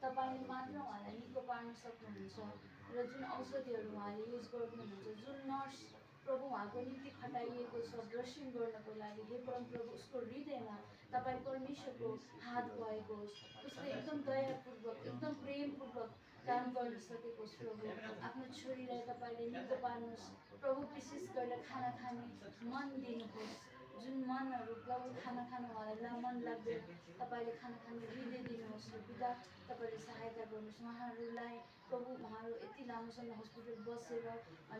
तपाईँले मात्र उहाँलाई निको पार्न सक्नुहुन्छ र जुन औषधिहरू उहाँले युज गर्नुहुन्छ, जुन नर्स प्रभु उहाँको निम्ति खटाइएको छ ड्रेसिङ गर्नको लागि, हे परमप्रभु उसको हृदयमा तपाईँ परमेश्वरको हात भएको होस्, उसले एकदम दयापूर्वक एकदम प्रेमपूर्वक काम गर्न सकेको होस्। प्रभु आफ्नो छोरीलाई तपाईँले निको पार्नुहोस्। प्रभु विशेष गरेर खाना खाने मन दिनुहोस्, जुन मनहरू प्रभु खाना खानु उहाँलाई मन लाग्दैन, तपाईँले खाना खाने हृदय दिनुहोस् र पिता तपाईँले सहायता गर्नुहोस् उहाँहरूलाई। प्रभु उहाँहरू यति लामो समय हस्पिटल बसेर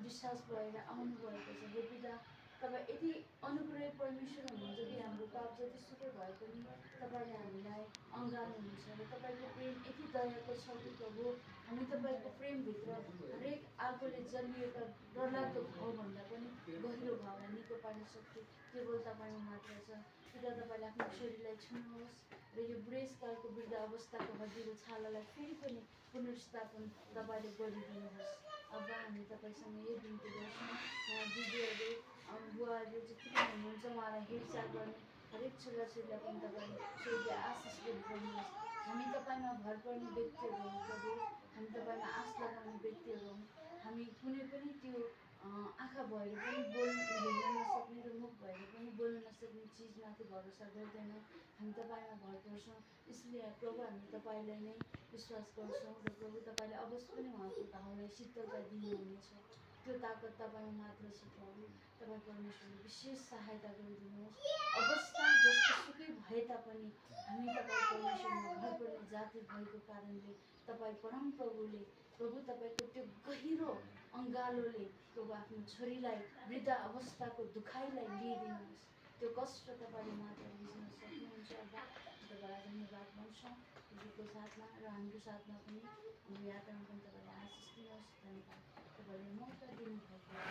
डिस्चार्ज भएर आउनुभएको छ। हे पिता तपाईँ यति अनुग्रह परमेश्वर हुनुहुन्छ कि हाम्रो पाप जतिसुकै भए पनि तपाईँले हामीलाई अँगाल्नुहुन्छ र तपाईँको प्रेम यति दयाको छ कि प्रभु हामी तपाईँको प्रेमभित्र हरेक आगोले जलिएका डरलाग्दो घाउभन्दा पनि गहिरो घाउलाई निको पार्न सक्छु केवल तपाईँमा मात्र छ। पिता तपाईँले आफ्नो छोरीलाई छुनुहोस् र यो बुढेसकालको वृद्ध अवस्थाको हड्डीको छालालाई फेरि पनि पुनर्स्थापन तपाईँले गरिदिनुहोस्। अब हामी तपाईँसँग यही बिन्ती गर्छौँ, दिदीहरू बुवाहरू जति पनि हुनुहुन्छ उहाँलाई हेरचाह गर्ने हरेक छोराछोरीलाई पनि तपाईँले स्वर्गीय आशिष गर्नुहोस्। हामी तपाईँमा भर पर्ने व्यक्तिहरू हौँ प्रभु, हामी तपाईँमा आश लगाउने व्यक्तिहरू हौँ। हामी कुनै पनि त्यो आँखा भएर पनि हेर्न नसक्ने र मुख भएर पनि बोल्न नसक्ने चिजमाथि भरोसा गर्दैनौँ। हामी तपाईँमा भर पर्छौँ, इसलिए प्रभु हामी तपाईँलाई नै विश्वास गर्छौँ र प्रभु तपाईँले अवश्य पनि उहाँको घाउलाई शीतलता दिनुहुनेछ। त्यो ताकत तपाईँमा मात्र छ प्रभु। तपाईँ परमेश्वरले विशेष सहायता गरिदिनुहोस्। अवस्था जस्तोसुकै भए तापनि हामी तपाईँ परमेश्वरमा भर पर्ने जाति भएको कारणले तपाईँ परमप्रभुले प्रभु तपाईँको त्यो गहिरो अँगालोले प्रभु आफ्नो छोरीलाई वृद्ध अवस्थाको दुखाइलाई लिइदिनुहोस्। त्यो कष्ट तपाईँले मात्र बुझ्न सक्नुहुन्छ। तपाईँलाई धन्यवाद भन्छौँ दिदीको साथमा र हाम्रो साथमा पनि, हाम्रो यात्रामा पनि तपाईँले आशिष दिनुहोस्। धन्यवाद, तपाईँले मौका दिनुभएको